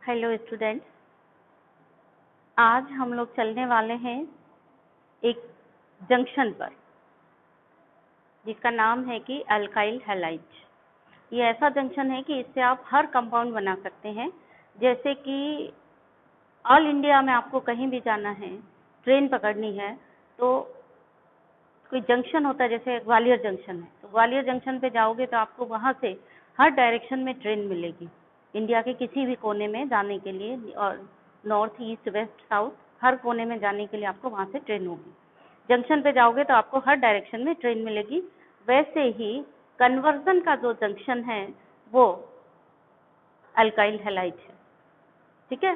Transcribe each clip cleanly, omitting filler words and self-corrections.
Hello students, आज हम लोग चलने वाले हैं एक जंक्शन पर जिसका नाम है कि अल्काइल हैलाइड। ये ऐसा जंक्शन है कि इससे आप हर कंपाउंड बना सकते हैं। जैसे कि ऑल इंडिया में आपको कहीं भी जाना है, ट्रेन पकड़नी है, तो कोई जंक्शन होता है, जैसे ग्वालियर जंक्शन है, तो ग्वालियर जंक्शन पे जाओगे तो आपको वहाँ से हर डायरेक्शन में ट्रेन मिलेगी। इंडिया के किसी भी कोने में जाने के लिए, और नॉर्थ ईस्ट वेस्ट साउथ हर कोने में जाने के लिए आपको वहाँ से ट्रेन होगी। जंक्शन पे जाओगे तो आपको हर डायरेक्शन में ट्रेन मिलेगी। वैसे ही कन्वर्जन का जो जंक्शन है वो अल्काइल हैलाइड है। ठीक है,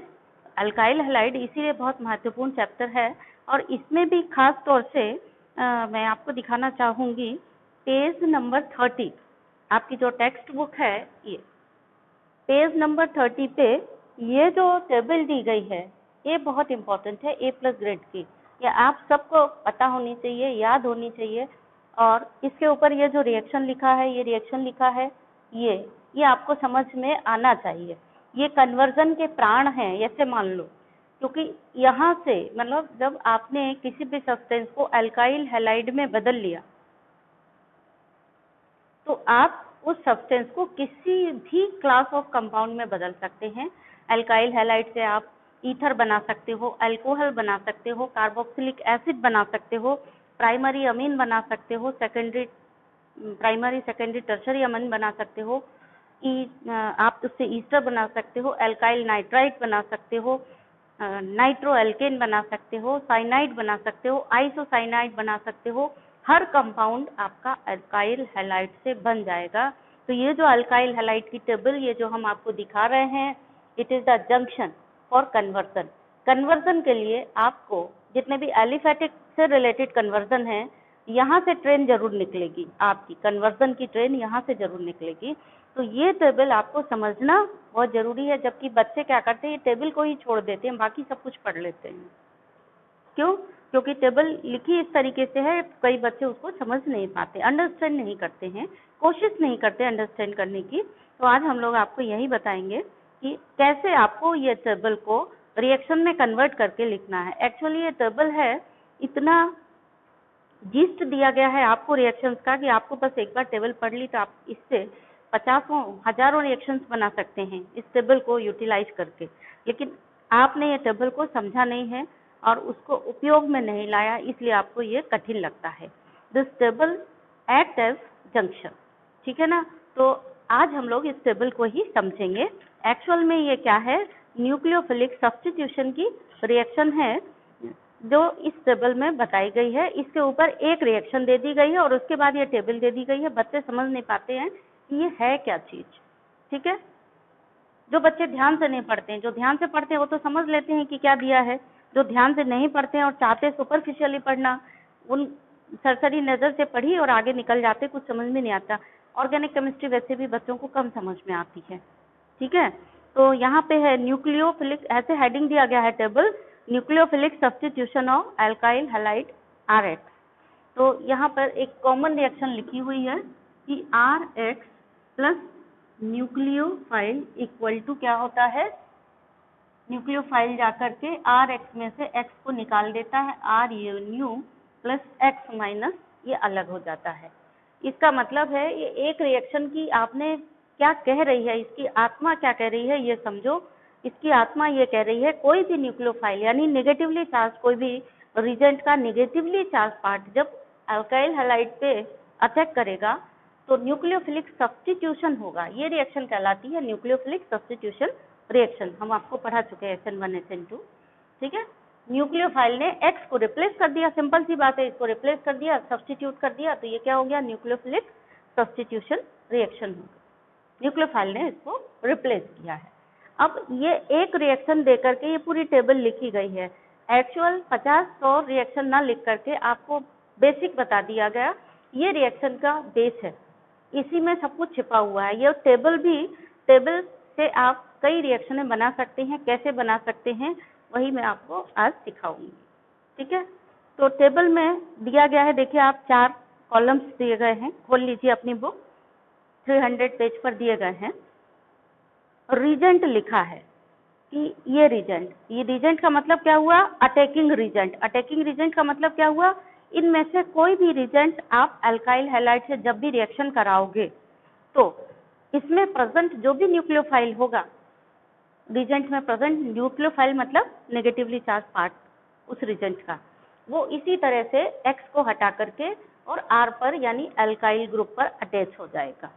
अल्काइल हैलाइड इसीलिए बहुत महत्वपूर्ण चैप्टर है, और इसमें भी खास तौर से मैं आपको दिखाना चाहूँगी पेज नंबर 30। आपकी जो टेक्स्ट बुक है, ये पेज नंबर 30 पे ये जो टेबल दी गई है ये बहुत इंपॉर्टेंट है, A+ ग्रेड की। ये आप सबको पता होनी चाहिए, याद होनी चाहिए। और इसके ऊपर ये जो रिएक्शन लिखा है, ये रिएक्शन लिखा है, ये आपको समझ में आना चाहिए। ये कन्वर्जन के प्राण हैं, ऐसे मान लो, क्योंकि यहाँ से मतलब जब आपने किसी भी सब्सटेंस को अल्काइल हैलाइड में बदल लिया तो आप उस सब्सटेंस को किसी भी क्लास ऑफ कंपाउंड में बदल सकते हैं। अल्काइल हैलाइड से आप ईथर बना सकते हो, अल्कोहल बना सकते हो, कार्बोक्सिलिक एसिड बना सकते हो, प्राइमरी अमीन बना सकते हो, प्राइमरी सेकेंडरी टर्शरी अमीन बना सकते हो, आप उससे ईस्टर बना सकते हो, अल्काइल नाइट्राइट बना सकते हो, नाइट्रो एल्केन बना सकते हो, साइनाइड बना सकते हो, आइसोसाइनाइड बना सकते हो। हर कंपाउंड आपका अल्काइल हैलाइड से बन जाएगा। तो ये जो अल्काइल हैलाइड की टेबल ये जो हम आपको दिखा रहे हैं, it is the junction for conversion. Conversion के लिए आपको जितने भी एलिफेटिक से रिलेटेड कन्वर्जन है, यहाँ से ट्रेन जरूर निकलेगी, आपकी कन्वर्जन की ट्रेन यहाँ से जरूर निकलेगी। तो ये टेबल आपको समझना बहुत जरूरी है। जबकि बच्चे क्या करते हैं, ये टेबल को ही छोड़ देते हैं, बाकी सब कुछ पढ़ लेते हैं। क्यों? क्योंकि टेबल लिखी इस तरीके से है, कई बच्चे उसको समझ नहीं पाते, अंडरस्टैंड नहीं करते हैं, कोशिश नहीं करते अंडरस्टैंड करने की। तो आज हम लोग आपको यही बताएंगे कि कैसे आपको ये टेबल को रिएक्शन में कन्वर्ट करके लिखना है। एक्चुअली ये टेबल है, इतना जिस्ट दिया गया है आपको रिएक्शंस का कि आपको बस एक बार टेबल पढ़ ली तो आप इससे 50 हजारों रिएक्शंस बना सकते हैं इस टेबल को यूटिलाइज करके। लेकिन आपने ये टेबल को समझा नहीं है और उसको उपयोग में नहीं लाया, इसलिए आपको ये कठिन लगता है। This table act as junction, ठीक है ना। तो आज हम लोग इस टेबल को ही समझेंगे। एक्चुअल में ये क्या है, न्यूक्लियोफिलिक सब्स्टिट्यूशन की रिएक्शन है जो इस टेबल में बताई गई है। इसके ऊपर एक रिएक्शन दे दी गई है और उसके बाद ये टेबल दे दी गई है। बच्चे समझ नहीं पाते हैं कि ये है क्या चीज, ठीक है। जो बच्चे ध्यान से नहीं पढ़ते हैं, जो ध्यान से पढ़ते हैं वो तो समझ लेते हैं कि क्या दिया है। जो ध्यान से नहीं पढ़ते हैं और चाहते सुपरफिशियली पढ़ना, उन सरसरी नजर से पढ़ी और आगे निकल जाते, कुछ समझ में नहीं आता। ऑर्गेनिक केमिस्ट्री वैसे भी बच्चों को कम समझ में आती है, ठीक है। तो यहाँ पे है न्यूक्लियोफिलिक, ऐसे हेडिंग दिया गया है table, nucleophilic substitution of alkyl halide Rx। तो यहाँ पर एक कॉमन रिएक्शन लिखी हुई है कि Rx plus nucleophile equal to क्या होता है, न्यूक्लियोफाइल जाकर के Rx में से X को निकाल देता है, RU प्लस X माइनस ये अलग हो जाता है। इसका मतलब है ये एक रिएक्शन की आपने क्या कह रही है, इसकी आत्मा क्या कह रही है ये समझो। इसकी आत्मा ये कह रही है कोई भी न्यूक्लियोफाइल यानी नेगेटिवली चार्ज, कोई भी रिजेंट का नेगेटिवली चार्ज पार्ट जब अल्काइल हैलाइड पे अटैक करेगा तो न्यूक्लियोफिलिक सब्स्टिट्यूशन होगा। ये रिएक्शन कहलाती है न्यूक्लियोफिलिक सब्स्टिट्यूशन रिएक्शन। हम आपको पढ़ा चुके हैं SN1 SN2, ठीक है। न्यूक्लियोफाइल ने X को रिप्लेस कर दिया, सिंपल सी बात है, इसको रिप्लेस कर दिया, सब्स्टिट्यूट कर दिया, तो ये क्या हो गया, न्यूक्लियोफिलिक सब्स्टिट्यूशन रिएक्शन हो गया। न्यूक्लियोफाइल ने इसको रिप्लेस किया है। अब ये एक रिएक्शन देकर के ये पूरी टेबल लिखी गई है। एक्चुअल 50-100 रिएक्शन ना लिख करके आपको बेसिक बता दिया गया, ये रिएक्शन का बेस है, इसी में सब कुछ छिपा हुआ है। ये टेबल भी, टेबल से आप कई रिएक्शनें बना सकते हैं, कैसे बना सकते हैं वही मैं आपको आज सिखाऊंगी, ठीक है। तो टेबल में दिया गया है, देखिए आप 4 कॉलम्स दिए गए हैं, खोल लीजिए अपनी बुक, 300 पेज पर दिए गए हैं। रीजेंट लिखा है, कि ये रीजेंट का मतलब क्या हुआ, अटैकिंग रीजेंट का मतलब क्या हुआ, इनमें से कोई भी रीजेंट आप अल्काइल हैलाइड से जब भी रिएक्शन कराओगे तो इसमें प्रेजेंट जो भी न्यूक्लियोफाइल होगा, रीजेंट में प्रेजेंट न्यूक्लियोफाइल मतलब नेगेटिवली चार्ज पार्ट उस रीजेंट का, वो इसी तरह से X को हटा करके और R पर यानी अल्काइल ग्रुप पर अटैच हो जाएगा।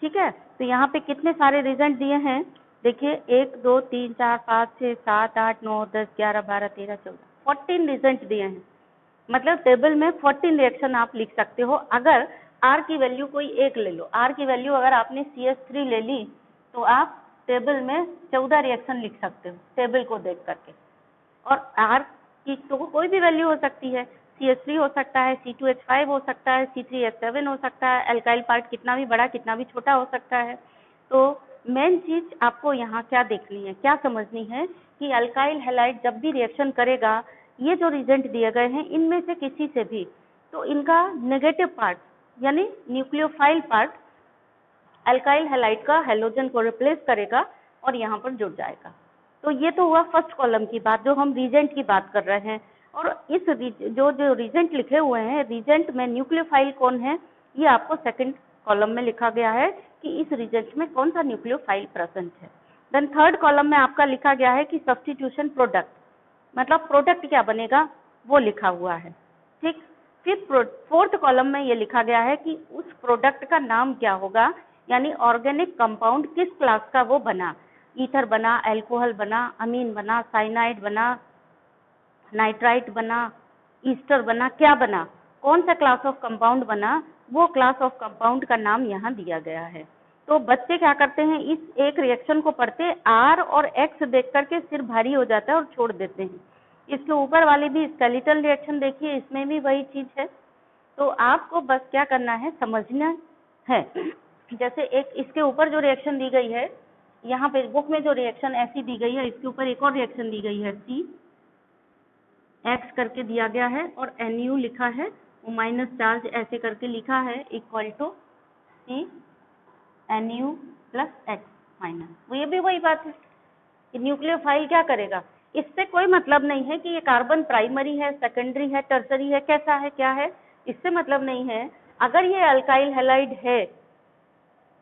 ठीक है, तो यहाँ पे कितने सारे रीजेंट दिए हैं, देखिए 1 2 3 4 5 6 7 8 9 10 11 12 13 14 14 रीजेंट दिए हैं। मतलब टेबल में 14 रिएक्शन आप लिख सकते हो। अगर R की वैल्यू कोई एक ले लो, R की वैल्यू अगर आपने CH3 ले ली तो आप टेबल में 14 रिएक्शन लिख सकते हो टेबल को देख करके। और R की तो कोई भी वैल्यू हो सकती है, CH3 हो सकता है, C2H5 हो सकता है, C3H7 हो सकता है, अल्काइल पार्ट कितना भी बड़ा कितना भी छोटा हो सकता है। तो मेन चीज आपको यहाँ क्या देखनी है, क्या समझनी है कि अल्काइल हैलाइड जब भी रिएक्शन करेगा, ये जो रिजेंट दिए गए हैं इनमें से किसी से भी, तो इनका नेगेटिव पार्ट यानी न्यूक्लियोफाइल पार्ट अल्काइल हैलाइड का हैलोजन को रिप्लेस करेगा और यहाँ पर जुड़ जाएगा। तो ये तो हुआ फर्स्ट कॉलम की बात, जो हम रीजेंट की बात कर रहे हैं। और इस जो रीजेंट लिखे हुए हैं, रीजेंट में न्यूक्लियोफाइल कौन है, ये आपको सेकंड कॉलम में लिखा गया है कि इस रीजेंट में कौन सा न्यूक्लियोफाइल प्रेजेंट है। देन थर्ड कॉलम में आपका लिखा गया है कि सब्स्टिट्यूशन प्रोडक्ट, मतलब प्रोडक्ट क्या बनेगा वो लिखा हुआ है। ठीक, फिर फोर्थ कॉलम में ये लिखा गया है कि उस प्रोडक्ट का नाम क्या होगा, यानी ऑर्गेनिक कंपाउंड किस क्लास का वो बना, ईथर बना, अल्कोहल बना, अमीन बना, साइनाइड बना, नाइट्राइट बना, ईस्टर बना, क्या बना, कौन सा क्लास ऑफ कंपाउंड बना, वो क्लास ऑफ कंपाउंड का नाम यहाँ दिया गया है। तो बच्चे क्या करते हैं, इस एक रिएक्शन को पढ़ते R और X देख करके सिर भारी हो जाता है और छोड़ देते हैं। इसके ऊपर वाली भी स्केलेटल रिएक्शन देखिए, इसमें भी वही चीज है। तो आपको बस क्या करना है, समझना है। जैसे एक इसके ऊपर जो रिएक्शन दी गई है, यहाँ पे बुक में जो रिएक्शन ऐसी दी गई है, इसके ऊपर एक और रिएक्शन दी गई है, CX करके दिया गया है और NU लिखा है, वो माइनस चार्ज ऐसे करके लिखा है, equal to CNU plus X minus. वो ये भी वही बात है कि न्यूक्लियोफाइल क्या करेगा, इससे कोई मतलब नहीं है कि ये कार्बन प्राइमरी है, सेकेंडरी है, टर्सरी है, कैसा है, क्या है, इससे मतलब नहीं है। अगर ये अल्काइल हैलाइड है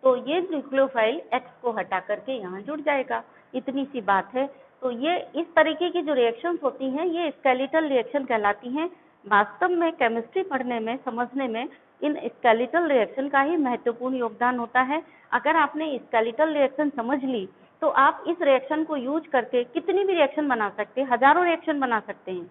तो ये न्यूक्लियोफाइल X को हटा करके यहाँ जुड़ जाएगा, इतनी सी बात है। तो ये इस तरीके की जो रिएक्शंस होती हैं, ये स्केलेटल रिएक्शन कहलाती हैं। वास्तव में केमिस्ट्री पढ़ने में, समझने में इन स्केलेटल रिएक्शन का ही महत्वपूर्ण योगदान होता है। अगर आपने स्केलेटल रिएक्शन समझ ली तो आप इस रिएक्शन को यूज करके कितनी भी रिएक्शन बना सकते हैं, हजारों रिएक्शन बना सकते हैं।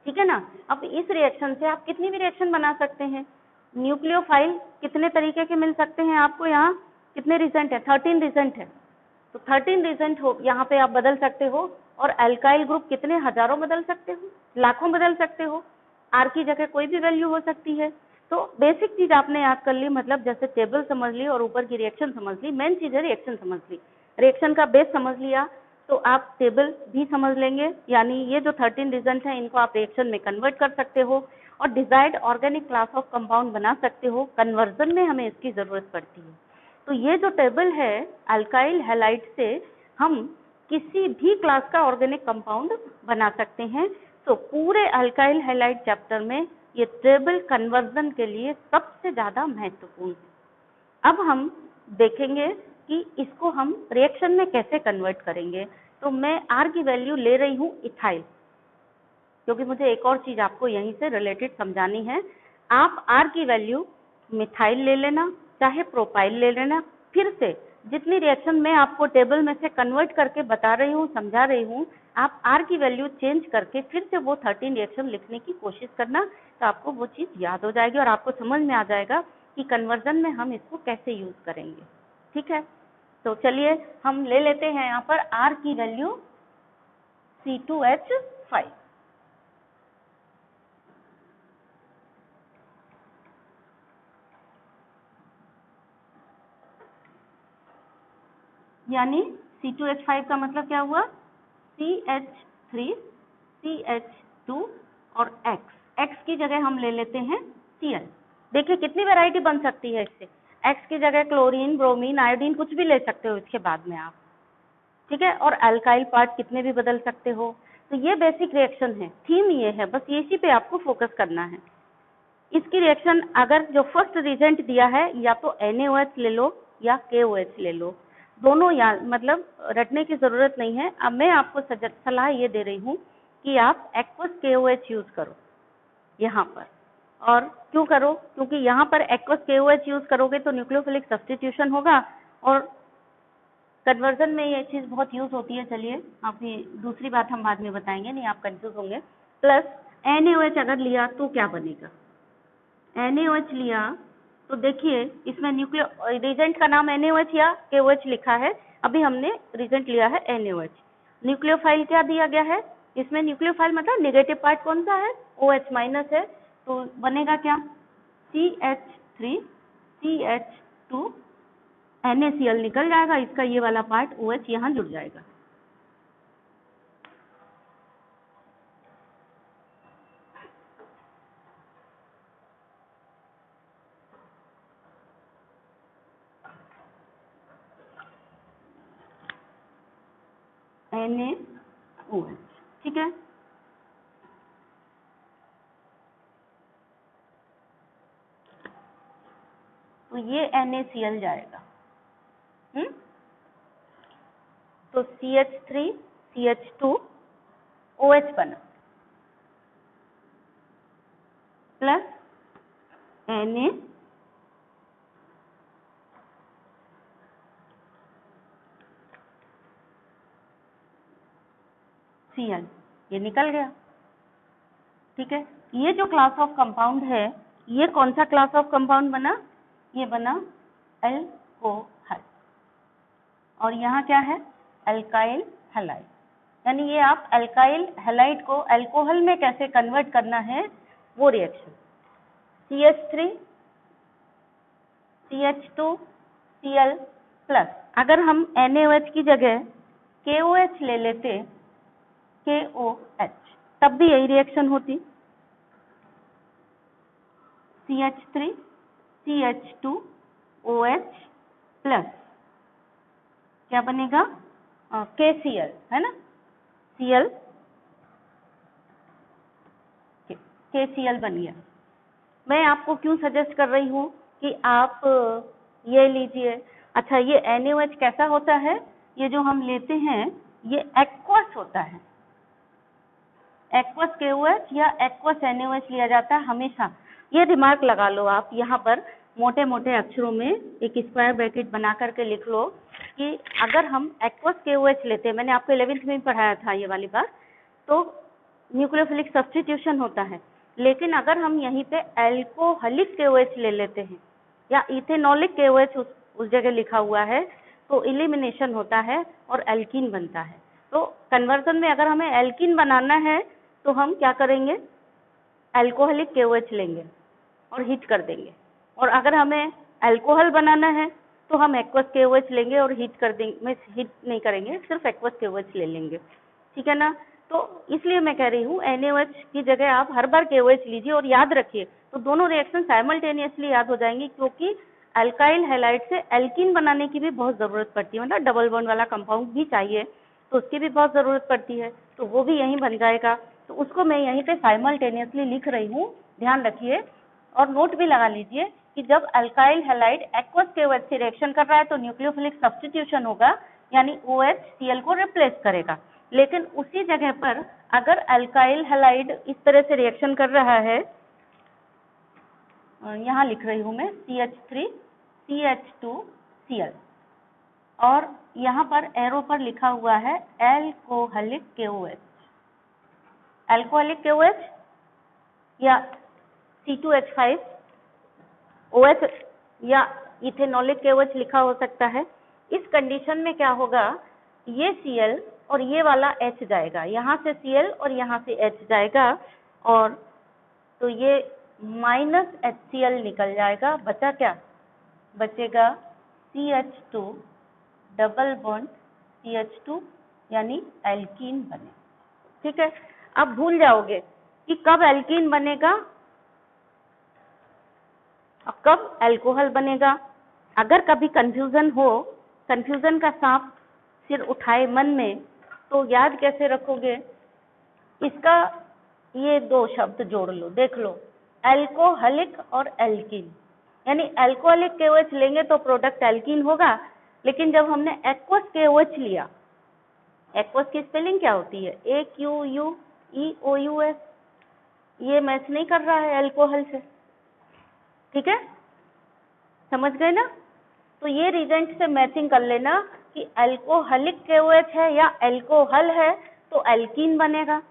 ठीक है ना। अब इस रिएक्शन से आप कितनी भी रिएक्शन बना सकते हैं। न्यूक्लियोफाइल कितने तरीके के मिल सकते हैं आपको, यहाँ कितने रिजेंट है, 13 रिजेंट है। तो 13 रिजेंट हो यहाँ पे आप बदल सकते हो। और अल्काइल ग्रुप कितने, हजारों बदल सकते हो, लाखों बदल सकते हो। R की जगह कोई भी वैल्यू हो सकती है। तो बेसिक चीज आपने याद कर ली, मतलब जैसे टेबल समझ ली और ऊपर की रिएक्शन समझ ली, मेन चीज है रिएक्शन समझ ली, रिएक्शन का बेस समझ लिया तो आप टेबल भी समझ लेंगे। यानी ये जो 13 रिजल्ट हैं इनको आप रिएक्शन में कन्वर्ट कर सकते हो और desired organic class of compound बना सकते हो। कन्वर्जन में हमें इसकी जरूरत पड़ती है। तो ये जो टेबल है, अल्काइल हैलाइड से हम किसी भी क्लास का ऑर्गेनिक कंपाउंड बना सकते हैं। तो पूरे अल्काइल हैलाइड चैप्टर में ये टेबल कन्वर्जन के लिए सबसे ज्यादा महत्वपूर्ण है। अब हम देखेंगे कि इसको हम रिएक्शन में कैसे कन्वर्ट करेंगे। तो मैं R की वैल्यू ले रही हूँ इथाइल, क्योंकि मुझे एक और चीज आपको यहीं से रिलेटेड समझानी है। आप R की वैल्यू मिथाइल ले लेना, चाहे प्रोपाइल ले लेना। फिर से जितनी रिएक्शन मैं आपको टेबल में से कन्वर्ट करके बता रही हूँ, समझा रही हूँ, आप R की वैल्यू चेंज करके फिर से वो 13 रिएक्शन लिखने की कोशिश करना, तो आपको वो चीज याद हो जाएगी और आपको समझ में आ जाएगा कि कन्वर्जन में हम इसको कैसे यूज करेंगे। ठीक है, तो चलिए हम ले लेते हैं यहाँ पर R की वैल्यू C2H5। यानी C2H5 का मतलब क्या हुआ, CH3 CH2 और X की जगह हम ले लेते हैं Cl। देखिए कितनी वैरायटी बन सकती है इससे। X की जगह क्लोरीन, ब्रोमीन, आयोडीन कुछ भी ले सकते हो इसके बाद में आप। ठीक है, और अल्काइल पार्ट कितने भी बदल सकते हो। तो ये बेसिक रिएक्शन है, थीम ये है, बस इसी पे आपको फोकस करना है। इसकी रिएक्शन अगर जो फर्स्ट रिजेंट दिया है या तो NaOH ले लो या KOH ले लो, दोनों या मतलब रटने की जरूरत नहीं है। अब मैं आपको सलाह ये दे रही हूँ कि आप एक्वस KOH यूज करो यहाँ पर। और क्यों करो, क्योंकि यहाँ पर एक्वस KOH यूज करोगे तो न्यूक्लियोफिलिक सब्स्टिट्यूशन होगा और कन्वर्जन में ये चीज बहुत यूज होती है। चलिए अभी दूसरी बात हम बाद में बताएंगे, नहीं आप कंफ्यूज होंगे। प्लस NaOH अगर लिया तो क्या बनेगा, NaOH लिया तो देखिए इसमें न्यूक्लियो रिजेंट का नाम NaOH या KOH लिखा है, अभी हमने रिजेंट लिया है NaOH। न्यूक्लियोफाइल क्या दिया गया है, इसमें न्यूक्लियोफाइल मतलब नेगेटिव पार्ट कौन सा है, OH माइनस है, तो बनेगा क्या CH3 CH2 NaCl निकल जाएगा, इसका ये वाला पार्ट OH यहाँ जुड़ जाएगा। NaOH, ठीक है। तो ये NaCl जाएगा, तो CH3 CH2 OH बना प्लस NaCl, ये निकल गया, ठीक है। ये जो क्लास ऑफ कंपाउंड है, ये कौन सा क्लास ऑफ कंपाउंड बना, ये बना अल्कोहल, और यहाँ क्या है अल्काइल हैलाइड। यानी ये आप अल्काइल हैलाइड को अल्कोहल में कैसे कन्वर्ट करना है वो reaction. CH3 CH2 Cl plus, अगर हम NaOH की जगह KOH ले लेते, KOH, तब भी यही रिएक्शन होती। CH3 CH2 OH प्लस क्या बनेगा KCl, है ना, Cl KCl बन गया। मैं आपको क्यों सजेस्ट कर रही हूँ कि आप ये लीजिए। अच्छा, ये NaOH कैसा होता है, ये जो हम लेते हैं ये एक्वस होता है, एक्वस KOH या एक्वस NaOH लिया जाता है हमेशा। ये रिमार्क लगा लो आप यहाँ पर मोटे मोटे अक्षरों में, एक स्क्वायर ब्रैकेट बना करके लिख लो कि अगर हम एक्वस KOH लेते हैं, मैंने आपको 11th में पढ़ाया था ये वाली बात, तो न्यूक्लियोफिलिक सब्स्टिट्यूशन होता है। लेकिन अगर हम यहीं पे अल्कोहलिक KOH ले लेते हैं या इथेनॉलिक KOH उस जगह लिखा हुआ है, तो इलिमिनेशन होता है और एल्कीन बनता है। तो कन्वर्जन में अगर हमें एल्कीन बनाना है तो हम क्या करेंगे, अल्कोहलिक KOH लेंगे और हीट कर देंगे, और अगर हमें अल्कोहल बनाना है तो हम एक्वस KOH लेंगे और हीट कर देंगे, हीट नहीं करेंगे, सिर्फ एक्वस KOH ले लेंगे, ठीक है ना। तो इसलिए मैं कह रही हूँ NaOH की जगह आप हर बार KOH लीजिए, और याद रखिए तो दोनों रिएक्शन साइमल्टेनियसली याद हो जाएंगी, क्योंकि अल्काइल हैलाइड से एल्कीन बनाने की भी बहुत जरूरत पड़ती है, मतलब डबल बॉन्ड वाला कंपाउंड भी चाहिए तो उसकी भी बहुत जरूरत पड़ती है, तो वो भी यहीं बन जाएगा। तो उसको मैं यहीं पे साइमल्टेनियसली लिख रही हूँ, ध्यान रखिए और नोट भी लगा लीजिए कि जब अल्काइल हैलाइड एक्वस KOH से रिएक्शन कर रहा है तो न्यूक्लियोफिलिक सब्स्टिट्यूशन होगा, यानी OH Cl को रिप्लेस करेगा। लेकिन उसी जगह पर अगर अल्काइल हैलाइड इस तरह से रिएक्शन कर रहा है, यहाँ लिख रही हूँ मैं CH3 CH2 Cl, और यहाँ पर एरो पर लिखा हुआ है अल्कोहलिक KOH, अल्कोहलिक KOH या C2H5 OH या इथेनॉलिक KOH लिखा हो सकता है। इस कंडीशन में क्या होगा, ये Cl और ये वाला H जाएगा, यहाँ से Cl और यहाँ से H जाएगा, और तो ये माइनस HCl निकल जाएगा, बचा क्या, बचेगा CH2 डबल बॉन्ड CH2, यानी एल्कीन बने, ठीक है। अब भूल जाओगे कि कब एल्कीन बनेगा और कब अल्कोहल बनेगा। अगर कभी कंफ्यूजन हो, कंफ्यूजन का सांप सिर उठाए मन में, तो याद कैसे रखोगे? इसका ये दो शब्द जोड़ लो, देख लो, एल्कोहलिक और एल्कीन। यानी एल्कोहलिक KOH लेंगे तो प्रोडक्ट एल्कीन होगा, लेकिन जब हमने एक्वस KOH लिया, एक्वस की स्पेलिंग क्या होती है? AQUEOUS, ये मैच नहीं कर रहा है एल्कोहल से, ठीक है, समझ गए ना? तो ये रिजेंट से मैचिंग कर लेना कि एल्कोहलिक KOH है या एल्कोहल है तो एल्कीन बनेगा,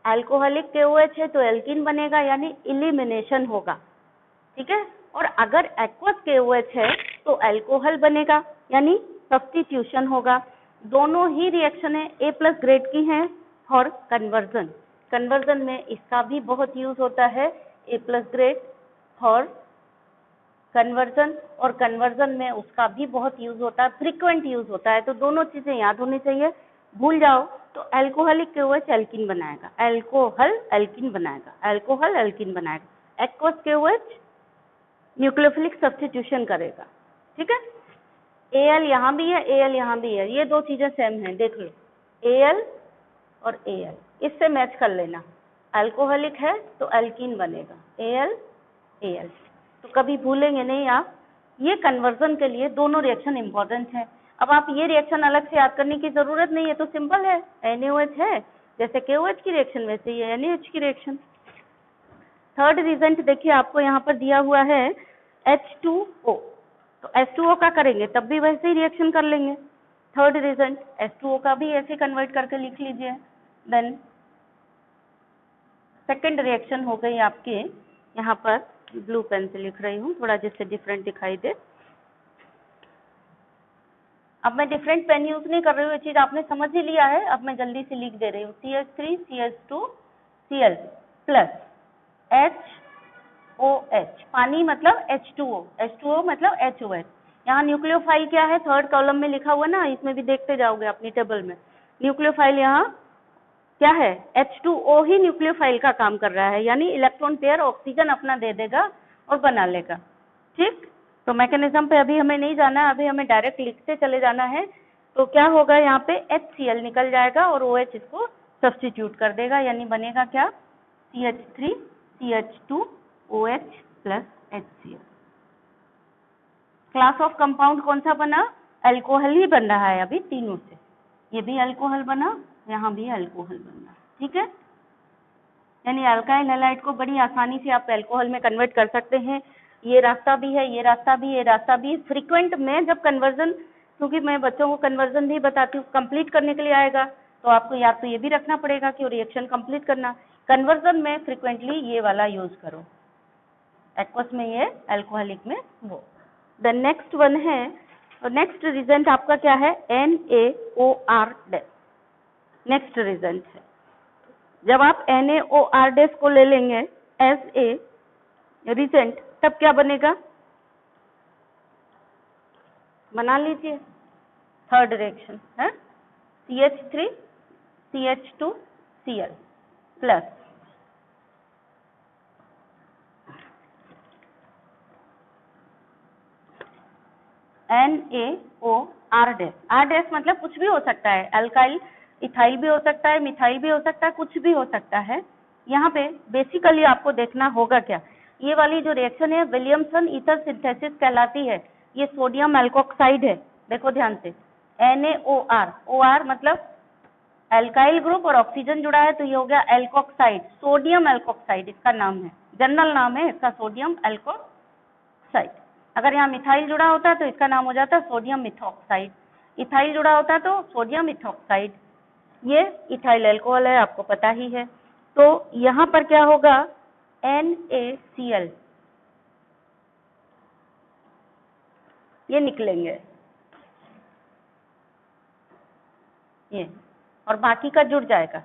एल्कोहलिक KOH है तो एल्कीन बनेगा, यानी इलिमिनेशन होगा, ठीक है। और अगर एक्वस KOH है तो एल्कोहल बनेगा, यानी सब्स्टिट्यूशन होगा। दोनों ही रिएक्शन है A+ ग्रेड की हैं फॉर कन्वर्जन। कन्वर्जन में इसका भी बहुत यूज होता है, A+ ग्रेड फॉर कन्वर्जन, और कन्वर्जन में उसका भी बहुत यूज होता है, फ्रीक्वेंट यूज होता है। तो दोनों चीजें याद होनी चाहिए, भूल जाओ तो एल्कोहलिक KOH एल्कीन बनाएगा, एल्कोहल एल्कीन बनाएगा, एल्कोहल एल्कीन बनाएगा। एक्वस KOH न्यूक्लियोफिलिक सब्स्टिट्यूशन करेगा, ठीक है। Al यहाँ भी है, Al यहाँ भी है, ये दो चीजें सेम हैं, देख लो, Al और Al, इससे मैच कर लेना। अल्कोहलिक है तो एल्कीन बनेगा, Al तो कभी भूलेंगे नहीं आप। ये कन्वर्जन के लिए दोनों रिएक्शन इंपॉर्टेंट है। अब आप ये रिएक्शन अलग से याद करने की जरूरत नहीं है, तो सिंपल है, NaOH है, जैसे KOH की रिएक्शन वैसे ही है NaH की रिएक्शन। थर्ड रिजल्ट देखिए आपको यहाँ पर दिया हुआ है H2O, तो H2O का करेंगे तब भी वैसे ही रिएक्शन कर लेंगे। थर्ड रिजल्ट H2O का भी ऐसे कन्वर्ट करके लिख लीजिए। देन सेकेंड रिएक्शन हो गई आपके, यहाँ पर ब्लू पेन से लिख रही हूँ थोड़ा जिससे डिफरेंट दिखाई दे। अब मैं डिफरेंट पेन यूज नहीं कर रही हूँ, ये चीज आपने समझ ही लिया है, अब मैं जल्दी से लिख दे रही हूँ। CH3 CH2 Cl plus HOH, पानी मतलब H2O, H2O मतलब HOH। यहाँ न्यूक्लियोफाइल क्या है, थर्ड कॉलम में लिखा हुआ ना, इसमें भी देखते जाओगे अपनी टेबल में। न्यूक्लियोफाइल यहाँ क्या है, H2O ही न्यूक्लियोफाइल का काम कर रहा है, यानी इलेक्ट्रॉन पेयर ऑक्सीजन अपना दे देगा और बना लेगा, ठीक। तो मैकेनिज्म पे अभी हमें नहीं जाना, अभी हमें डायरेक्ट लिखते चले जाना है। तो क्या होगा, यहाँ पे HCl निकल जाएगा और OH इसको सब्स्टिट्यूट कर देगा, यानी बनेगा क्या, CH3 CH2 OH plus HCl। Class of compound कौन सा बना, अल्कोहल ही बन रहा है अभी तीनों से, ये भी अल्कोहल बना, यहाँ भी अल्कोहल बना, ठीक है। यानी अल्काइल हैलाइड को बड़ी आसानी से आप अल्कोहल में कन्वर्ट कर सकते हैं। ये रास्ता भी है, ये रास्ता भी, ये रास्ता भी। फ्रीक्वेंट में जब कन्वर्जन, क्योंकि मैं बच्चों को कन्वर्जन भी बताती हूँ, कंप्लीट करने के लिए आएगा तो आपको या तो ये भी रखना पड़ेगा कि रिएक्शन कंप्लीट करना। कन्वर्जन में फ्रीक्वेंटली ये वाला यूज करो, एक्वस में ये, अल्कोहलिक में वो। द नेक्स्ट वन है, और नेक्स्ट रिजल्ट आपका क्या है, NaOR-। नेक्स्ट रिजल्ट है, जब आप NaOR- को ले लेंगे एज ए रिजल्ट, तब क्या बनेगा, बना लीजिए, थर्ड रिएक्शन है CH3 CH2 Cl plus NaOR-। R- मतलब कुछ भी हो सकता है, अल्काइल इथाइल भी हो सकता है, मिथाइल भी हो सकता है, कुछ भी हो सकता है। यहाँ पे बेसिकली आपको देखना होगा क्या, ये वाली जो रिएक्शन है विलियमसन ईथर सिंथेसिस कहलाती है। ये सोडियम एल्कोक्साइड है, देखो ध्यान से, NaOR, OR मतलब एल्काइल ग्रुप और ऑक्सीजन जुड़ा है, तो ये हो गया एल्कोक्साइड, सोडियम एल्कोक्साइड इसका नाम है, जनरल नाम है इसका, सोडियम एल्कोक्साइड। अगर यहाँ मिथाइल जुड़ा होता है तो इसका नाम हो जाता है सोडियम मिथॉक्साइड, इथाइल जुड़ा होता है तो सोडियम मिथॉक्साइड। ये इथाइल अल्कोहल है, आपको पता ही है। तो यहाँ पर क्या होगा, NaCl, ये निकलेंगे ये, और बाकी का जुड़ जाएगा,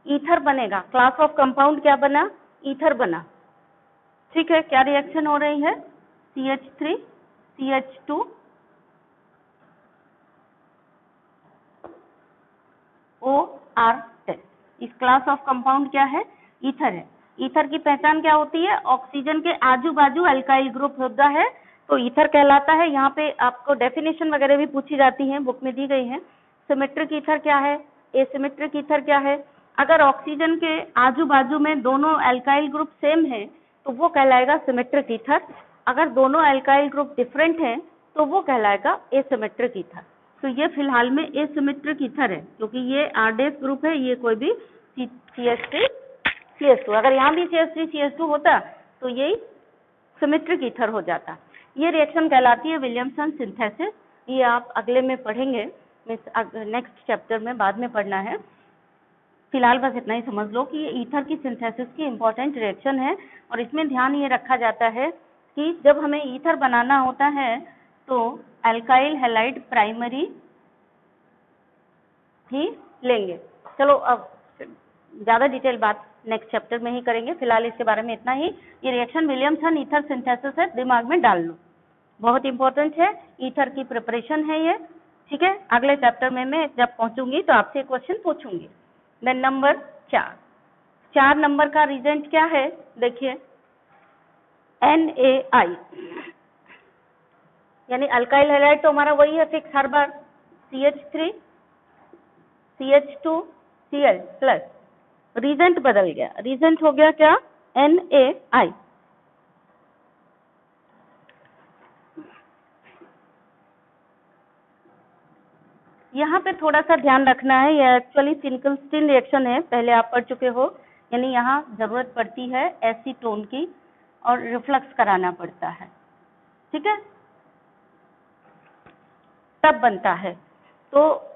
ईथर बनेगा। क्लास ऑफ कंपाउंड क्या बना, ईथर बना, ठीक है। क्या रिएक्शन हो रही है, CH3 CH2 OR-। इस क्लास ऑफ कंपाउंड क्या है, ईथर है। ईथर की पहचान क्या होती है, ऑक्सीजन के आजू बाजू अल्काइल ग्रुप होता है तो ईथर कहलाता है। यहाँ पे आपको डेफिनेशन वगैरह भी पूछी जाती है, बुक में दी गई है। सिमेट्रिक ईथर क्या है, एसिमेट्रिक ईथर क्या है। अगर ऑक्सीजन के आजू बाजू में दोनों एल्काइल ग्रुप सेम है तो वो कहलाएगा सिमेट्रिक ईथर। अगर दोनों एल्काइल ग्रुप डिफरेंट हैं तो वो कहलाएगा एसिमेट्रिक ईथर। तो ये फिलहाल में एसिमेट्रिक ईथर है क्योंकि ये R- ग्रुप है, ये कोई भी CH3 CH2, अगर यहाँ भी CH3 CH2 होता तो यही सिमेट्रिक ईथर हो जाता। ये रिएक्शन कहलाती है विलियमसन सिंथेसिस। ये आप अगले में पढ़ेंगे, नेक्स्ट चैप्टर में बाद में पढ़ना है। फिलहाल बस इतना ही समझ लो कि ये ईथर की सिंथेसिस की इम्पोर्टेंट रिएक्शन है और इसमें ध्यान ये रखा जाता है कि जब हमें ईथर बनाना होता है तो अल्काइल हैलाइड प्राइमरी ही लेंगे। चलो अब ज्यादा डिटेल बात नेक्स्ट चैप्टर में ही करेंगे, फिलहाल इसके बारे में इतना ही। ये रिएक्शन विलियमसन ईथर सिंथेसिस है, दिमाग में डाल लो, बहुत इंपॉर्टेंट है, ईथर की प्रिपरेशन है ये, ठीक है। अगले चैप्टर में मैं जब पहुंचूंगी तो आपसे क्वेश्चन पूछूंगी। देन नंबर 4 नंबर का रीजेंट क्या है, देखिए NaI, यानी अल्काइल हैलाइड तो हमारा वही है फिक्स हर बार, CH3 CH2 Cl plus, reagent बदल गया, रीजेंट हो गया क्या, NaI। यहाँ पे थोड़ा सा ध्यान रखना है, ये एक्चुअली फिंकलस्टीन रिएक्शन है, पहले आप पढ़ चुके हो, यानी यहाँ जरूरत पड़ती है एसीटोन की और रिफ्लक्स कराना पड़ता है, ठीक है, तब बनता है। तो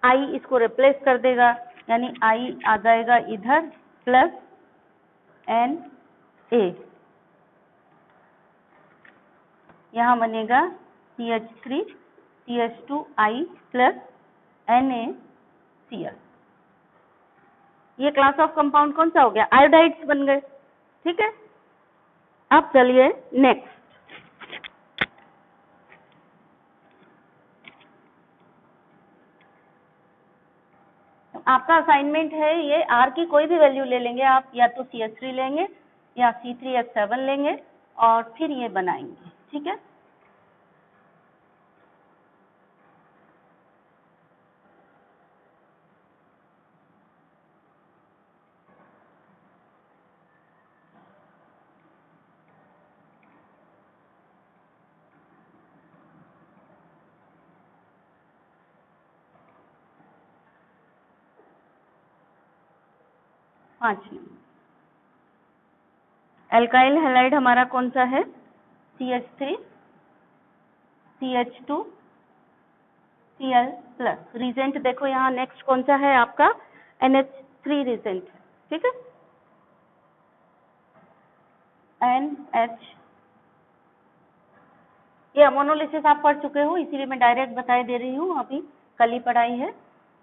I इसको रिप्लेस कर देगा, यानी I आ जाएगा इधर प्लस Na, यहाँ बनेगा CH3 CH2I प्लस NaCl। ये क्लास ऑफ कंपाउंड कौन सा हो गया, आयोडाइड्स बन गए, ठीक है। अब चलिए नेक्स्ट, आपका असाइनमेंट है ये, R की कोई भी वैल्यू ले लेंगे आप, या तो CH3 लेंगे या C3H7 लेंगे और फिर ये बनाएंगे, ठीक है। पांच एल्काइल हैलाइड हमारा कौन सा है, CH3 CH2 Cl plus, reagent देखो यहाँ नेक्स्ट कौन सा है आपका, NH3 रीजेंट, ठीक है, NH। ये अमोनोलिसिस आप पढ़ चुके हो इसीलिए मैं डायरेक्ट बता दे रही हूँ, अभी कल ही पढ़ाई है।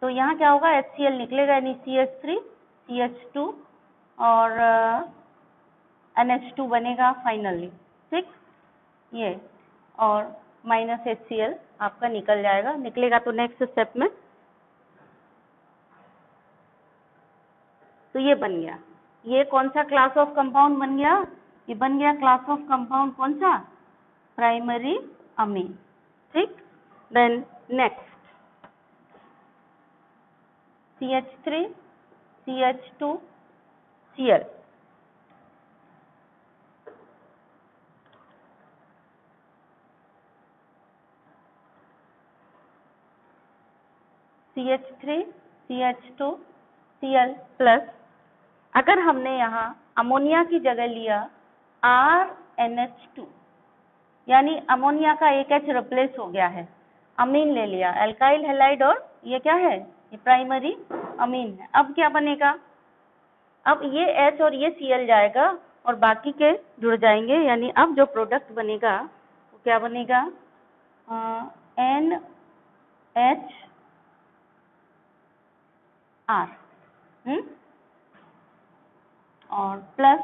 तो यहाँ क्या होगा, HCl निकलेगा, यानी CH3 CH2 और NH2 बनेगा फाइनली, ठीक, ये और माइनस HCl आपका निकल जाएगा, निकलेगा तो नेक्स्ट स्टेप में तो ये बन गया। ये कौन सा क्लास ऑफ कंपाउंड बन गया, ये बन गया क्लास ऑफ कंपाउंड कौन सा, प्राइमरी अमीन, ठीक। Then next CH3 CH2 Cl, CH3 CH2 Cl plus, अगर हमने यहाँ अमोनिया की जगह लिया RNH2, यानी अमोनिया का एक H रिप्लेस हो गया है, अमीन ले लिया, अल्काइल हैलाइड और ये क्या है, ये प्राइमरी अमीन है। अब क्या बनेगा, अब ये H और ये Cl जाएगा और बाकी के जुड़ जाएंगे, यानी अब जो प्रोडक्ट बनेगा वो क्या बनेगा, NHR और प्लस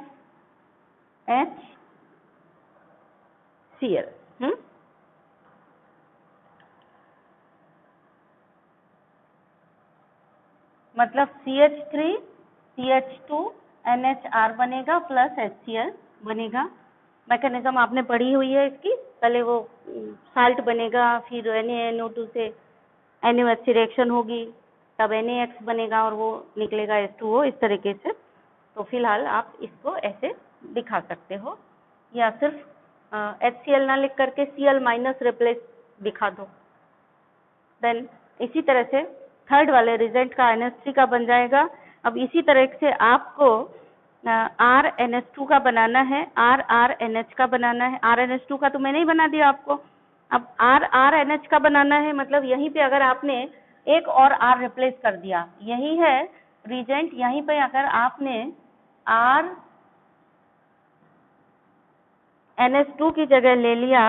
HCl, मतलब CH3 CH2 NHR बनेगा प्लस HCl बनेगा। मैकेनिज्म आपने पढ़ी हुई है इसकी, पहले वो साल्ट बनेगा, फिर NaNO2 से NaOH रिएक्शन होगी तब NaX बनेगा और वो निकलेगा H2O इस तरीके से। तो फिलहाल आप इसको ऐसे दिखा सकते हो, या सिर्फ HCl ना लिख करके Cl- रिप्लेस दिखा दो। देन इसी तरह से थर्ड वाले रिजेंट का NH3 का बन जाएगा। अब इसी तरह से आपको RNH2 का बनाना है, RRNH का बनाना है। RNH2 का तो मैंने ही बना दिया आपको। अब RRNH का बनाना है, मतलब यहीं पे अगर आपने एक और R रिप्लेस कर दिया, यही है रिजेंट, यहीं पे अगर आपने RNH2 की जगह ले लिया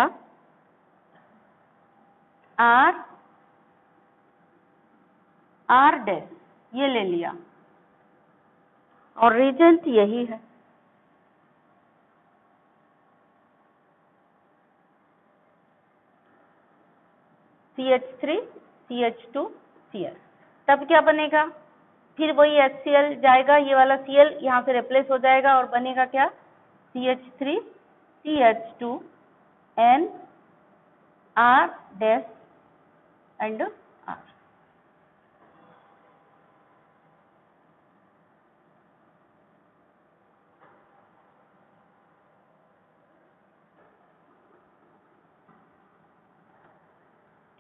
R डैश, ये ले लिया और रिजेंट यही है। CH3 CH2 Cl, तब क्या बनेगा? फिर वही HCl जाएगा, ये वाला Cl यहाँ से रिप्लेस हो जाएगा और बनेगा क्या? CH3 CH2 N R dash and R।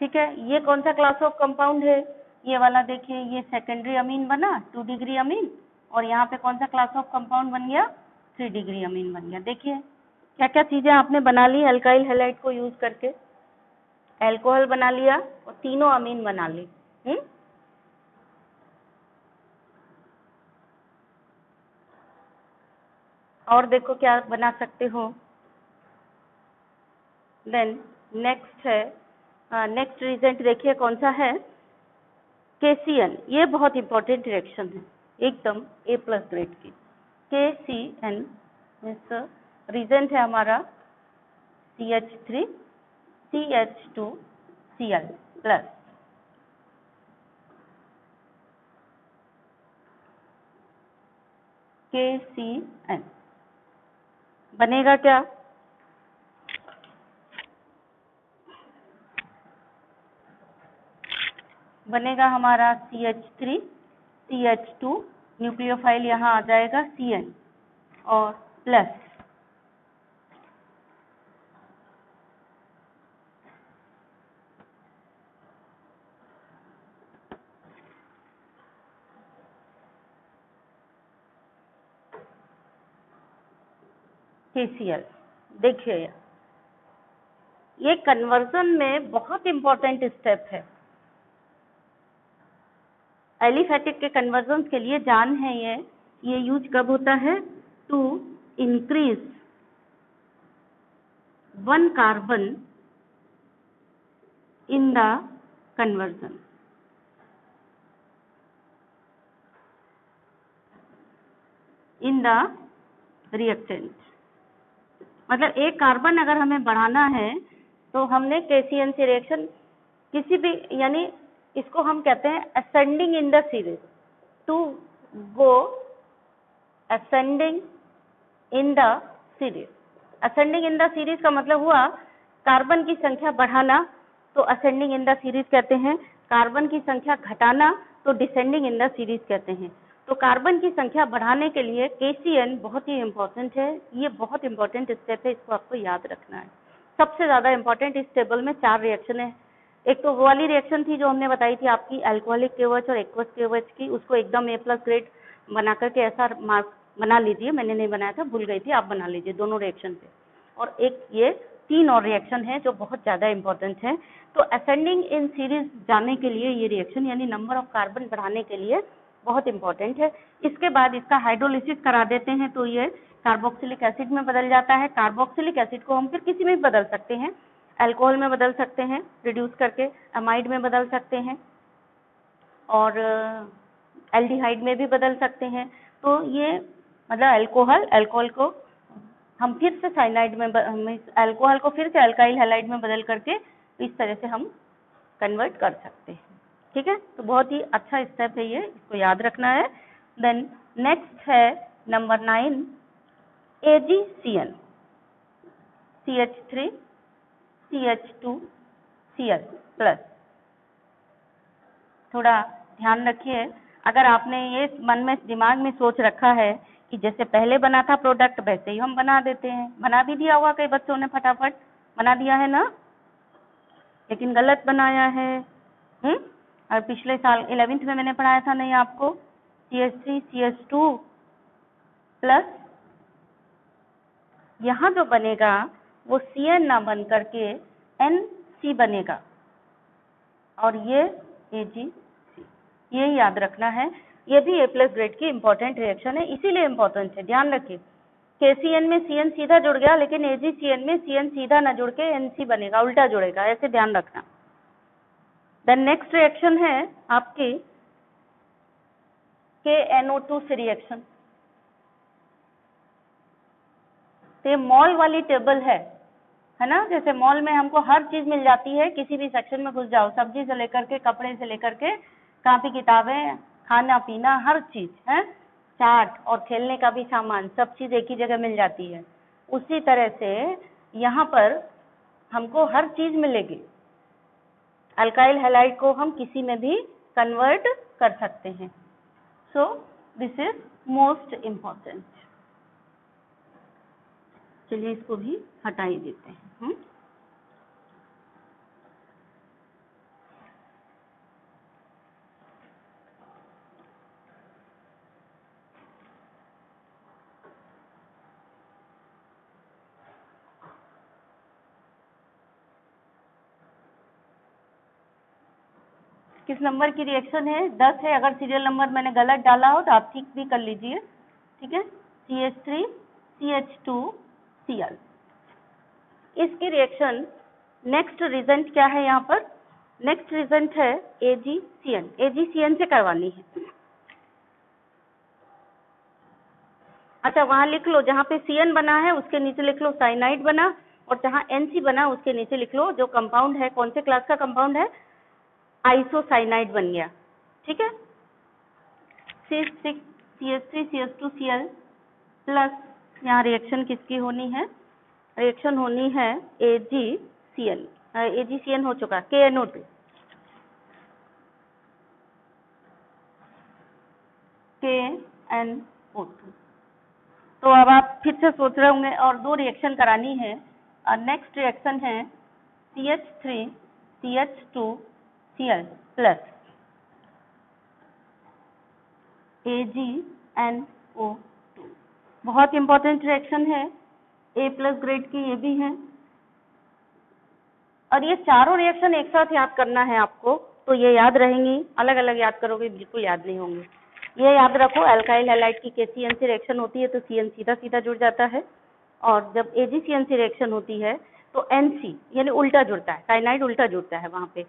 ठीक है, ये कौन सा क्लास ऑफ कंपाउंड है? ये वाला देखिए, ये सेकेंडरी अमीन बना 2 डिग्री अमीन, और यहाँ पे कौन सा क्लास ऑफ कंपाउंड बन गया? 3 डिग्री अमीन बन गया। देखिए क्या क्या चीजें आपने बना ली अल्काइल हैलाइड को यूज करके। अल्कोहल बना लिया और तीनों अमीन बना ली। और देखो क्या बना सकते हो। देन नेक्स्ट है, नेक्स्ट रिजेंट देखिए कौन सा है? KCN। ये बहुत इंपॉर्टेंट रिएक्शन है, एकदम A+ ग्रेड की। KCN मीन्स रिजेंट है हमारा CH3 CH2 Cl plus. KCN बनेगा क्या? बनेगा हमारा CH3 CH2, न्यूक्लियोफाइल यहाँ आ जाएगा CN और प्लस KCl। देखिए ये कन्वर्जन में बहुत इंपॉर्टेंट स्टेप है। एलिफेटिक के कन्वर्जन के लिए जान है ये यूज कब होता है? To increase 1 carbon in the conversion. In the reactant, मतलब एक कार्बन अगर हमें बढ़ाना है तो हमने KCN से रिएक्शन किसी भी, यानी इसको हम कहते हैं ascending in the series, to go ascending in the series. Ascending in the series का मतलब हुआ कार्बन की संख्या बढ़ाना, तो असेंडिंग इन द सीरीज कहते हैं। कार्बन की संख्या घटाना तो डिसेंडिंग इन द सीरीज कहते हैं। तो कार्बन की संख्या बढ़ाने के लिए KCN बहुत ही इंपॉर्टेंट है। ये बहुत इंपॉर्टेंट स्टेप है, इसको आपको याद रखना है। सबसे ज्यादा इंपॉर्टेंट इस टेबल में 4 रिएक्शन है। एक तो वो वाली रिएक्शन थी जो हमने बताई थी आपकी अल्कोहलिक KOH और एक्वस KOH की, उसको एकदम A+ ग्रेड बना करके ऐसा मार्क बना लीजिए। मैंने नहीं बनाया था, भूल गई थी, आप बना लीजिए दोनों रिएक्शन पे। और एक ये 3 और रिएक्शन है जो बहुत ज्यादा इंपॉर्टेंट है। तो असेंडिंग इन सीरीज जाने के लिए ये रिएक्शन, यानी नंबर ऑफ कार्बन बढ़ाने के लिए बहुत इंपॉर्टेंट है। इसके बाद इसका हाइड्रोलिसिस करा देते हैं तो ये कार्बोक्सिलिक एसिड में बदल जाता है। कार्बोक्सिलिक एसिड को हम फिर किसी में भी बदल सकते हैं, अल्कोहल में बदल सकते हैं रिड्यूस करके, अमाइड में बदल सकते हैं और एल्डिहाइड में भी बदल सकते हैं। तो ये मतलब अल्कोहल को हम फिर से साइनाइड में, अल्कोहल को फिर से अल्काइल हैलाइड में बदल करके इस तरह से हम कन्वर्ट कर सकते हैं। ठीक है, तो बहुत ही अच्छा स्टेप है ये, इसको याद रखना है। देन नेक्स्ट है number 9 AgCN, CH3 CH2 Cl plus. थोड़ा ध्यान रखिए। अगर आपने ये मन में दिमाग में सोच रखा है कि जैसे पहले बना था प्रोडक्ट वैसे ही हम बना देते हैं, बना भी दिया होगा कई बच्चों ने, फटाफट बना दिया है ना, लेकिन गलत बनाया है। और पिछले साल 11वीं में मैंने पढ़ाया था नहीं आपको, CH3 CH2 प्लस यहाँ जो बनेगा वो CN ना बन करके NC बनेगा, और ये AgC, ये याद रखना है। ये भी A+ ग्रेड की इंपॉर्टेंट रिएक्शन है, इसीलिए इंपॉर्टेंट है, ध्यान रखिए। KCN में CN सीधा जुड़ गया, लेकिन AgCN में CN सीधा ना जुड़ के NC बनेगा, उल्टा जुड़ेगा, ऐसे ध्यान रखना। देन नेक्स्ट रिएक्शन है आपकी KNO2 से रिएक्शन। तो ये मॉल वाली टेबल है ना, जैसे मॉल में हमको हर चीज मिल जाती है, किसी भी सेक्शन में घुस जाओ, सब्जी से लेकर के कपड़े से लेकर के कापी किताबें, खाना पीना, हर चीज है, चाट और खेलने का भी सामान, सब चीज एक ही जगह मिल जाती है। उसी तरह से यहाँ पर हमको हर चीज मिलेगी। अल्काइल हैलाइड को हम किसी में भी कन्वर्ट कर सकते हैं। So this is most important. चलिए इसको भी हटा ही देते हैं। किस नंबर की रिएक्शन है? 10 है। अगर सीरियल नंबर मैंने गलत डाला हो तो आप ठीक भी कर लीजिए, ठीक है। CH3 CH2 Cl। इसकी रिएक्शन नेक्स्ट रिजल्ट क्या है यहाँ पर? नेक्स्ट रिजल्ट है AgCN। AgCN से करवानी है। अच्छा, वहां लिख लो जहाँ पे CN बना है उसके नीचे लिख लो साइनाइड बना, और जहाँ NC बना उसके नीचे लिख लो जो कंपाउंड है, कौन से क्लास का कंपाउंड है, आइसोसाइनाइड बन गया, ठीक है। C6 CH3 CH2 Cl plus यहाँ रिएक्शन किसकी होनी है? रिएक्शन होनी है AgCN। AgCN हो चुका, KNO2 KNO2। तो अब आप फिर से सोच रहे होंगे और दो रिएक्शन करानी है। नेक्स्ट रिएक्शन है CH3 CH2 Cl plus AgNO2। बहुत इंपॉर्टेंट रिएक्शन है, A+ ग्रेड की ये भी है। और ये चारों रिएक्शन एक साथ याद करना है आपको, तो ये याद रहेंगी, अलग अलग याद करोगे बिल्कुल याद नहीं होंगे। ये याद रखो, अल्काइल हैलाइड की KCN से रिएक्शन होती है तो CN सीधा सीधा जुड़ जाता है, और जब AgCN से रिएक्शन होती है तो NC यानी उल्टा जुड़ता है, साइनाइड उल्टा जुड़ता है, वहां पे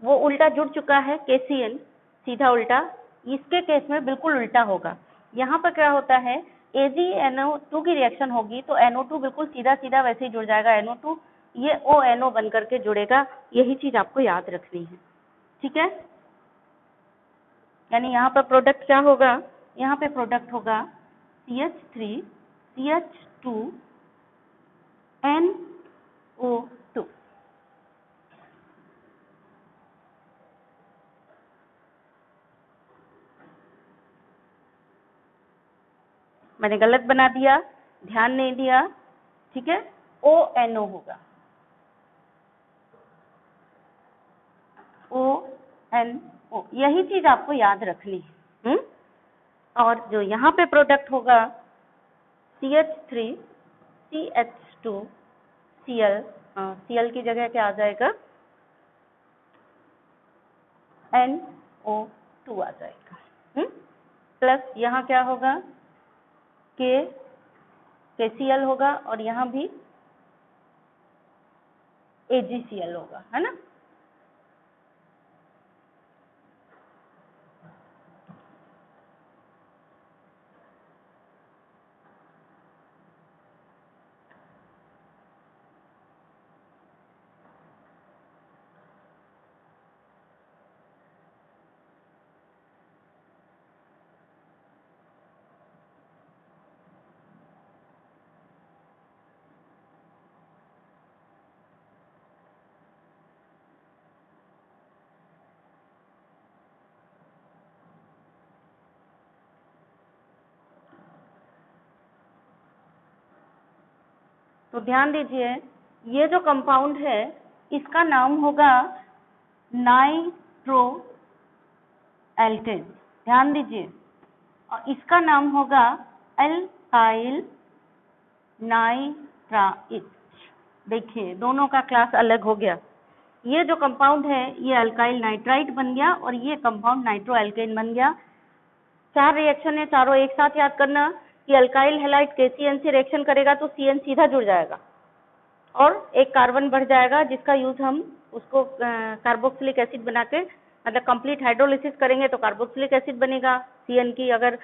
वो उल्टा जुड़ चुका है, KCN सीधा उल्टा। इसके केस में बिल्कुल उल्टा होगा। यहाँ पर क्या होता है, AgNO2 की रिएक्शन होगी तो NO2 बिल्कुल सीधा सीधा वैसे ही जुड़ जाएगा, NO2 ये ONO बन करके जुड़ेगा। यही चीज आपको याद रखनी है, ठीक है। यानी यहाँ पर प्रोडक्ट क्या होगा? यहाँ पे प्रोडक्ट होगा CH3 CH2 NO2। मैंने गलत बना दिया, ध्यान नहीं दिया, ठीक है। ONO होगा, ONO, यही चीज आपको याद रखनी है। और जो यहाँ पे प्रोडक्ट होगा CH3 CH2 Cl, Cl की जगह क्या आ जाएगा, NO2 आ जाएगा। प्लस यहाँ क्या होगा, KCl होगा, और यहाँ भी AgCl होगा, है ना। तो ध्यान दीजिए, ये जो कंपाउंड है इसका नाम होगा नाइट्रो एल्केन। ध्यान दीजिए, और इसका नाम होगा एल्काइल नाइट्राइल। देखिए दोनों का क्लास अलग हो गया। ये जो कंपाउंड है ये अल्काइल नाइट्राइट बन गया और ये कंपाउंड नाइट्रो एल्केन बन गया। 4 रिएक्शन है, चारों एक साथ याद करना कि अल्काइल हैलाइड KCN से रिएक्शन करेगा तो CN सीधा जुड़ जाएगा और एक कार्बन बढ़ जाएगा जिसका यूज हम उसको कार्बोक्सिलिक एसिड बना के, मतलब कंप्लीट हाइड्रोलिसिस करेंगे तो कार्बोक्सिलिक एसिड बनेगा। CN की अगर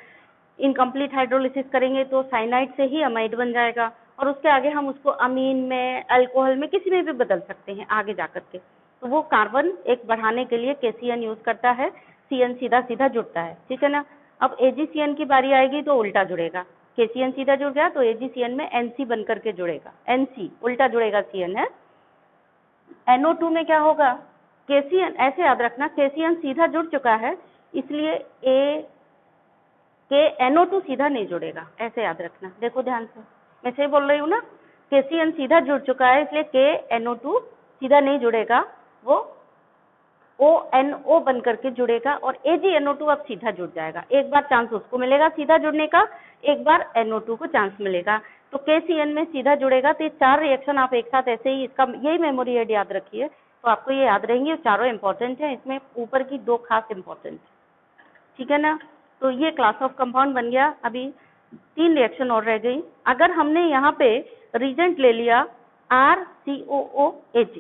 इनकम्प्लीट हाइड्रोलिसिस करेंगे तो साइनाइड से ही अमाइड बन जाएगा और उसके आगे हम उसको अमीन में, अल्कोहल में, किसी में भी बदल सकते हैं आगे जाकर के। तो वो कार्बन एक बढ़ाने के लिए KCN यूज करता है, CN सीधा सीधा जुड़ता है, ठीक है ना। अब AgCN की बारी आएगी तो उल्टा जुड़ेगा। KCN सीधा जुड़ गया तो AgCN में NC बन करके जुड़ेगा, NC उल्टा जुड़ेगा CN है। NO2 में क्या होगा, KCN, ऐसे याद रखना KCN सीधा जुड़ चुका है इसलिए NO2 सीधा नहीं जुड़ेगा, ऐसे याद रखना। देखो ध्यान से, मैं सही बोल रही हूँ ना, KCN सीधा जुड़ चुका है इसलिए NO2 सीधा नहीं जुड़ेगा, वो ONO बन करके जुड़ेगा और AgNO2 अब सीधा जुड़ जाएगा। एक बार चांस उसको मिलेगा सीधा जुड़ने का, एक बार NO2 को चांस मिलेगा, तो KCN में सीधा जुड़ेगा। तो ये 4 रिएक्शन आप एक साथ ऐसे ही, इसका यही मेमोरी एड याद रखिए तो आपको ये याद रहेंगे। चारों इंपॉर्टेंट है, इसमें ऊपर की 2 खास इंपॉर्टेंट, ठीक है ना। तो ये क्लास ऑफ कंपाउंड बन गया। अभी 3 रिएक्शन और रह गई। अगर हमने यहाँ पे रीजेंट ले लिया RCOOAg,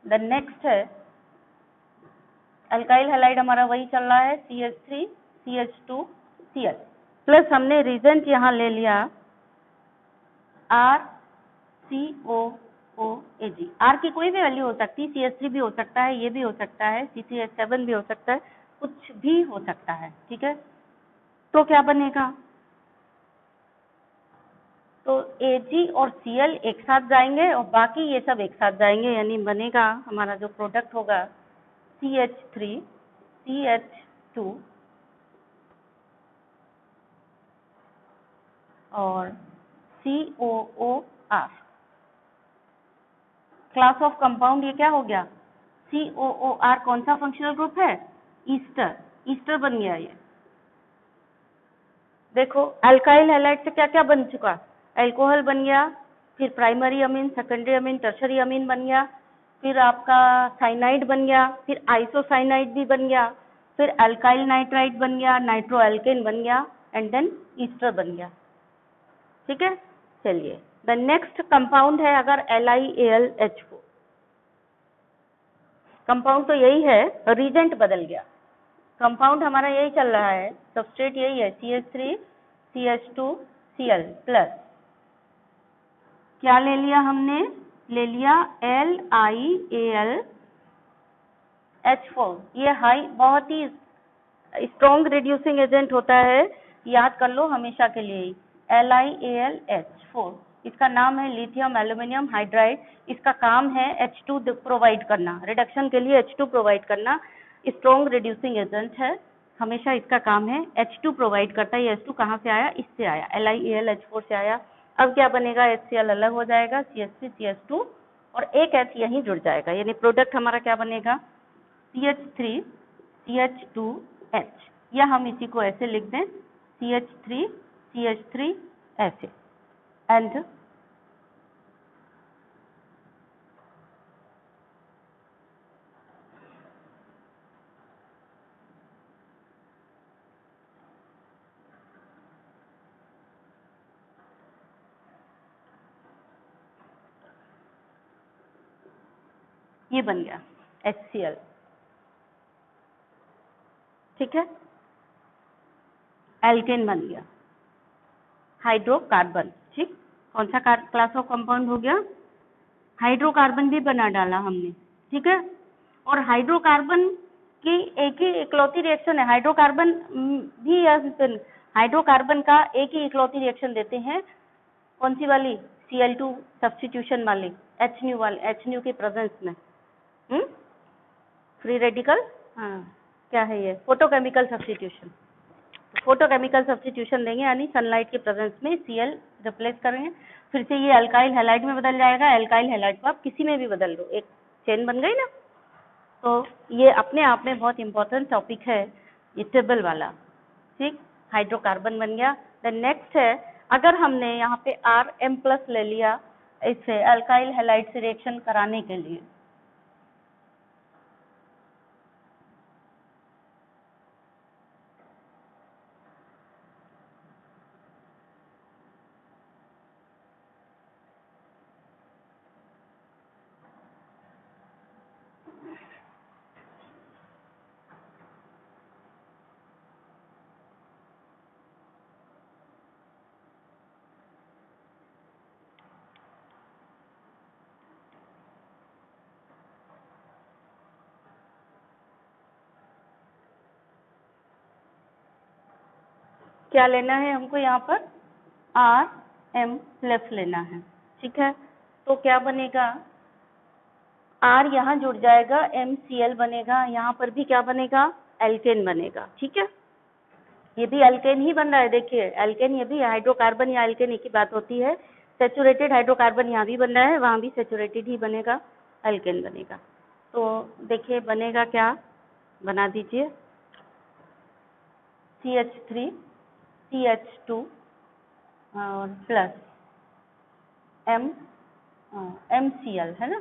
द नेक्स्ट है अल्काइल हैलाइड, हमारा वही चल रहा है CH3 CH2 Cl, प्लस हमने रीजेंट यहाँ ले लिया RCOOAg। R की कोई भी वैल्यू हो सकती है, CH3 भी हो सकता है, ये भी हो सकता है, CCH7 भी हो सकता है, कुछ भी हो सकता है, ठीक है। तो क्या बनेगा, तो Ag और Cl एक साथ जाएंगे और बाकी ये सब एक साथ जाएंगे, यानी बनेगा हमारा जो प्रोडक्ट होगा CH3 CH2 और COOR। क्लास ऑफ कंपाउंड ये क्या हो गया, COOR। कौन सा फंक्शनल ग्रुप है, ईस्टर बन गया ये। देखो अल्काइल हैलाइड से क्या क्या बन चुका, अल्कोहल बन गया, फिर primary amine, secondary amine, tertiary अमीन बन गया, फिर आपका साइनाइड बन गया, फिर आइसोसाइनाइड भी बन गया, फिर अल्काइल नाइट्राइट बन गया, नाइट्रो एल्केन बन गया एंड देन ईस्टर बन गया, ठीक है। चलिए द नेक्स्ट कंपाउंड है अगर LiAlH4। कंपाउंड तो यही है, रीजेंट बदल गया। कंपाउंड हमारा यही चल रहा है, सबस्ट्रेट यही है CH3 CH2 Cl प्लस क्या ले लिया हमने, ले लिया LiAlH4। ये हाई, बहुत ही स्ट्रॉन्ग रिड्यूसिंग एजेंट होता है, याद कर लो हमेशा के लिए ही, LiAlH4। इसका नाम है लिथियम एल्यूमिनियम हाइड्राइड। इसका काम है H2 प्रोवाइड करना, रिडक्शन के लिए H2 प्रोवाइड करना। स्ट्रॉन्ग रिड्यूसिंग एजेंट है, हमेशा इसका काम है H2 प्रोवाइड करता है। ये H2 कहाँ से आया, इससे आया, LiAlH4 से आया। अब क्या बनेगा, HCl अलग हो जाएगा, CH3 CH2 और एक H यहीं जुड़ जाएगा, यानी प्रोडक्ट हमारा क्या बनेगा, CH3 CH2H, या हम इसी को ऐसे लिख दें CH3 CH3 ऐसे, एंड ये बन गया HCl, ठीक है। एल्केन बन गया, हाइड्रोकार्बन, ठीक। कौन सा क्लास ऑफ कंपाउंड हो गया, हाइड्रोकार्बन भी बना डाला हमने, ठीक है। और हाइड्रोकार्बन की एक ही इकलौती रिएक्शन है, हाइड्रोकार्बन भी, हाइड्रोकार्बन का एक ही इकलौती रिएक्शन देते हैं, कौन सी वाली, Cl2 सब्स्टिट्यूशन वाली, HNu वाली, HNu की प्रेजेंस में, फ्री रेडिकल, हाँ क्या है ये, फोटोकेमिकल सब्स्टिट्यूशन। फोटोकेमिकल सब्स्टिट्यूशन देंगे, यानी सनलाइट के प्रेजेंस में Cl रिप्लेस करेंगे, फिर से ये अल्काइल हैलाइड में बदल जाएगा। अल्काइल हैलाइड को आप किसी में भी बदल दो, एक चेन बन गई ना। तो ये अपने आप में बहुत इंपॉर्टेंट टॉपिक है ये टेबल वाला, ठीक। हाइड्रोकार्बन बन गया। देन नेक्स्ट है, अगर हमने यहाँ पे Rm+ ले लिया इससे अल्काइल हैलाइड से रिएक्शन कराने के लिए, क्या लेना है हमको, यहाँ पर Rm+ लेना है, ठीक है। तो क्या बनेगा, R यहाँ जुड़ जाएगा, MCl बनेगा, यहाँ पर भी क्या बनेगा, एल्केन बनेगा, ठीक है। ये भी एल्केन ही बन रहा है, देखिए एल्केन, ये भी हाइड्रोकार्बन या एल्केन एक ही बात होती है। सेचुरेटेड हाइड्रोकार्बन यहाँ भी बन रहा है, वहाँ भी सेचुरेटेड ही बनेगा, एल्केन बनेगा। तो देखिए बनेगा क्या, बना दीजिए, CH3 CH2 और प्लस MCl है ना।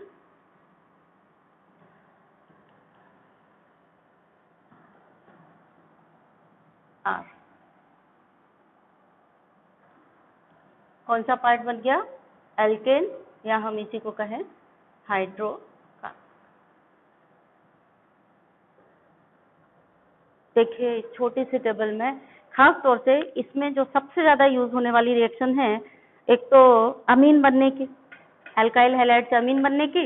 R कौन सा पार्ट बन गया, एल्केन, या हम इसी को कहें हाइड्रो। देखिए इस छोटी सी टेबल में खास तौर से इसमें जो सबसे ज्यादा यूज होने वाली रिएक्शन है, एक तो अमीन बनने की, अल्काइल हैलाइड से अमीन बनने की,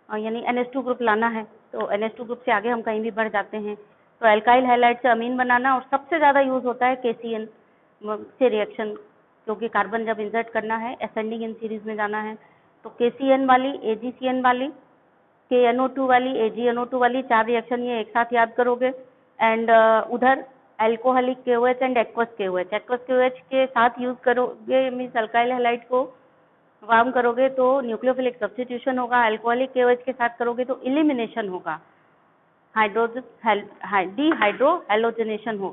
और यानी NH2 ग्रुप लाना है। तो NH2 ग्रुप से आगे हम कहीं भी बढ़ जाते हैं, तो अल्काइल हैलाइड से अमीन बनाना, और सबसे ज्यादा यूज होता है KCN से रिएक्शन, क्योंकि कार्बन जब इंसर्ट करना है, असेंडिंग इन सीरीज में जाना है, तो KCN वाली, AgCN वाली, KNO2 वाली, AgNO2 वाली, 4 रिएक्शन ये एक साथ याद करोगे। एंड उधर alcoholic KOH and aqueous KOH, aqueous KOH के साथ यूज करोगे, मीन्स अल्काइल हैलाइड को वार्म करोगे तो न्यूक्लियोफिलिक सब्स्टिट्यूशन होगा, अल्कोहलिक KOH के साथ करोगे तो इलिमिनेशन होगा, डिहाइड्रो हैलोजनेशन होगा।